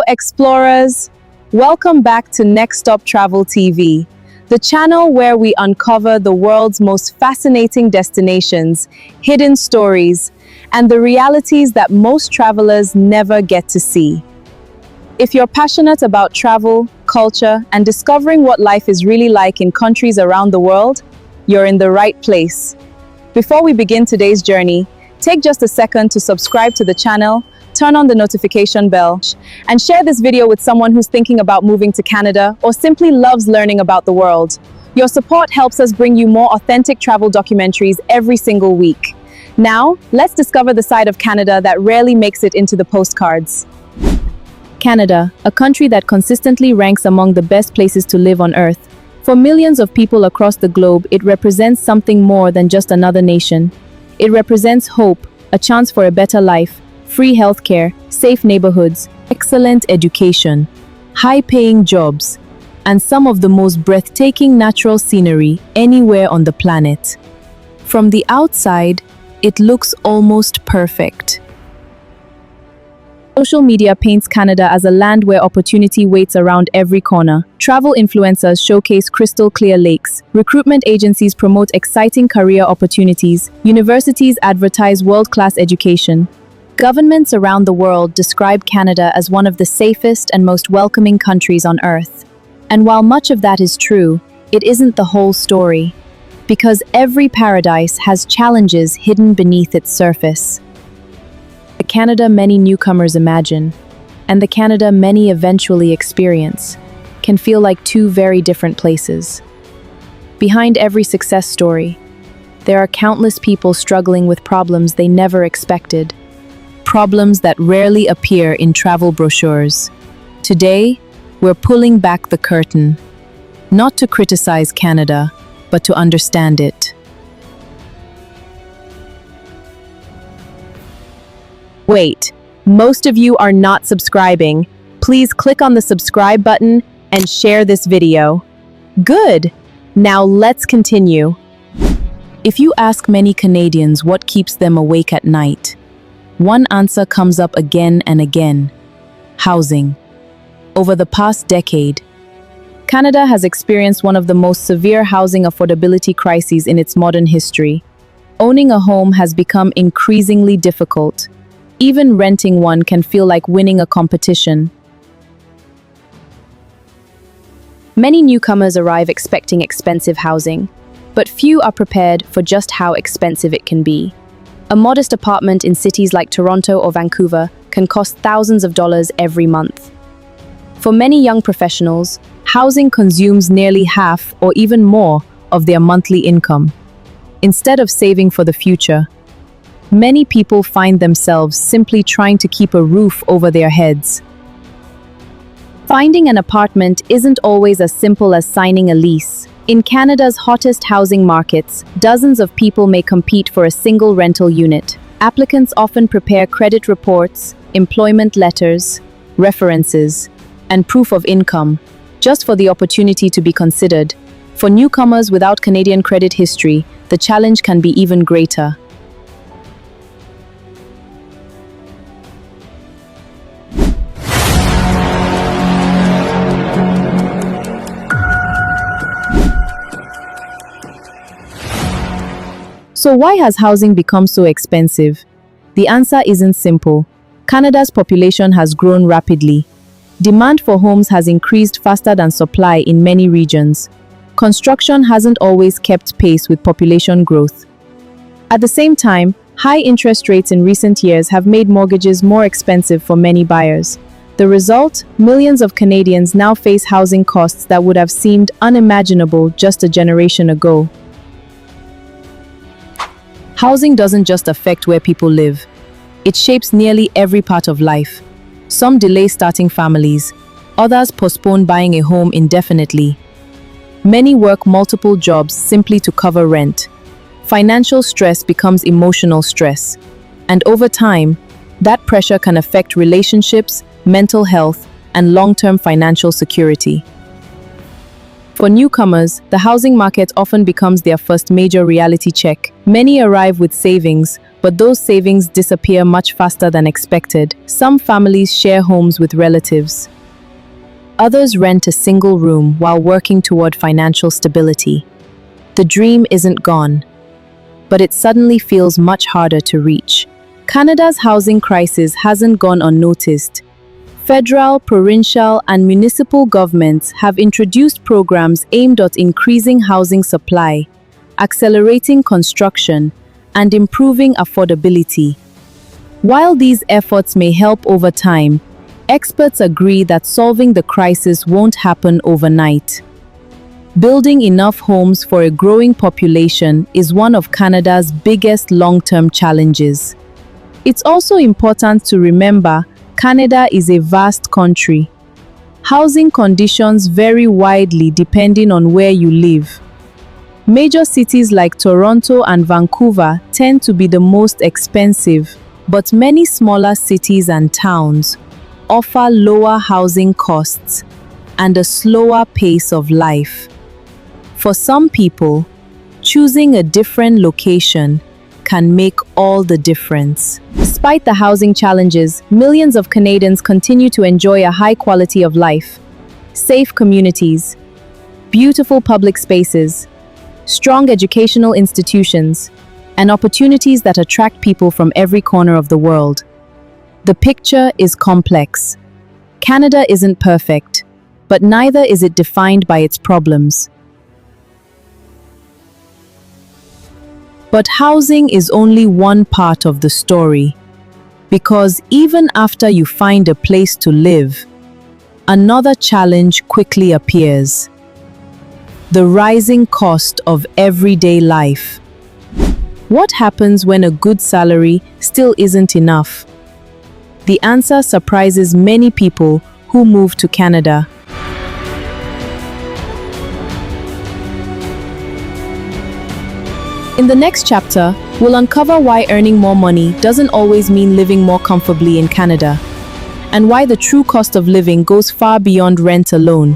explorers! Welcome back to Next Stop Travel TV, the channel where we uncover the world's most fascinating destinations, hidden stories, and the realities that most travelers never get to see. If you're passionate about travel, culture, and discovering what life is really like in countries around the world, you're in the right place. Before we begin today's journey, take just a second to subscribe to the channel, turn on the notification bell, and share this video with someone who's thinking about moving to Canada or simply loves learning about the world. Your support helps us bring you more authentic travel documentaries every single week. Now, let's discover the side of Canada that rarely makes it into the postcards. Canada, a country that consistently ranks among the best places to live on Earth. For millions of people across the globe, it represents something more than just another nation. It represents hope, a chance for a better life, free healthcare, safe neighborhoods, excellent education, high-paying jobs, and some of the most breathtaking natural scenery anywhere on the planet. From the outside, it looks almost perfect. Social media paints Canada as a land where opportunity waits around every corner. Travel influencers showcase crystal-clear lakes. Recruitment agencies promote exciting career opportunities. Universities advertise world-class education. Governments around the world describe Canada as one of the safest and most welcoming countries on Earth. And while much of that is true, it isn't the whole story. Because every paradise has challenges hidden beneath its surface. The Canada many newcomers imagine, and the Canada many eventually experience, can feel like two very different places. Behind every success story, there are countless people struggling with problems they never expected. Problems that rarely appear in travel brochures. Today, we're pulling back the curtain, not to criticize Canada, but to understand it. Wait, most of you are not subscribing. Please click on the subscribe button and share this video. Good! Now let's continue. If you ask many Canadians what keeps them awake at night, one answer comes up again and again: housing. Over the past decade, Canada has experienced one of the most severe housing affordability crises in its modern history. Owning a home has become increasingly difficult. Even renting one can feel like winning a competition. Many newcomers arrive expecting expensive housing, but few are prepared for just how expensive it can be. A modest apartment in cities like Toronto or Vancouver can cost thousands of dollars every month. For many young professionals, housing consumes nearly half or even more of their monthly income. Instead of saving for the future, many people find themselves simply trying to keep a roof over their heads. Finding an apartment isn't always as simple as signing a lease. In Canada's hottest housing markets, dozens of people may compete for a single rental unit. Applicants often prepare credit reports, employment letters, references, and proof of income, just for the opportunity to be considered. For newcomers without Canadian credit history, the challenge can be even greater. So why has housing become so expensive? The answer isn't simple. Canada's population has grown rapidly. Demand for homes has increased faster than supply in many regions. Construction hasn't always kept pace with population growth. At the same time, high interest rates in recent years have made mortgages more expensive for many buyers. The result? Millions of Canadians now face housing costs that would have seemed unimaginable just a generation ago. Housing doesn't just affect where people live. It shapes nearly every part of life. Some delay starting families. Others postpone buying a home indefinitely. Many work multiple jobs simply to cover rent. Financial stress becomes emotional stress. And over time, that pressure can affect relationships, mental health, and long-term financial security. For newcomers, the housing market often becomes their first major reality check. Many arrive with savings, but those savings disappear much faster than expected. Some families share homes with relatives. Others rent a single room while working toward financial stability. The dream isn't gone, but it suddenly feels much harder to reach. Canada's housing crisis hasn't gone unnoticed. Federal, provincial, and municipal governments have introduced programs aimed at increasing housing supply, accelerating construction, and improving affordability. While these efforts may help over time, experts agree that solving the crisis won't happen overnight. Building enough homes for a growing population is one of Canada's biggest long-term challenges. It's also important to remember Canada is a vast country. Housing conditions vary widely depending on where you live. Major cities like Toronto and Vancouver tend to be the most expensive, but many smaller cities and towns offer lower housing costs and a slower pace of life. For some people, choosing a different location can make all the difference. Despite the housing challenges, millions of Canadians continue to enjoy a high quality of life. Safe communities, beautiful public spaces, strong educational institutions, and opportunities that attract people from every corner of the world. The picture is complex. Canada isn't perfect, but neither is it defined by its problems. But housing is only one part of the story, because even after you find a place to live, another challenge quickly appears: the rising cost of everyday life. What happens when a good salary still isn't enough? The answer surprises many people who move to Canada. In the next chapter, we'll uncover why earning more money doesn't always mean living more comfortably in Canada, and why the true cost of living goes far beyond rent alone.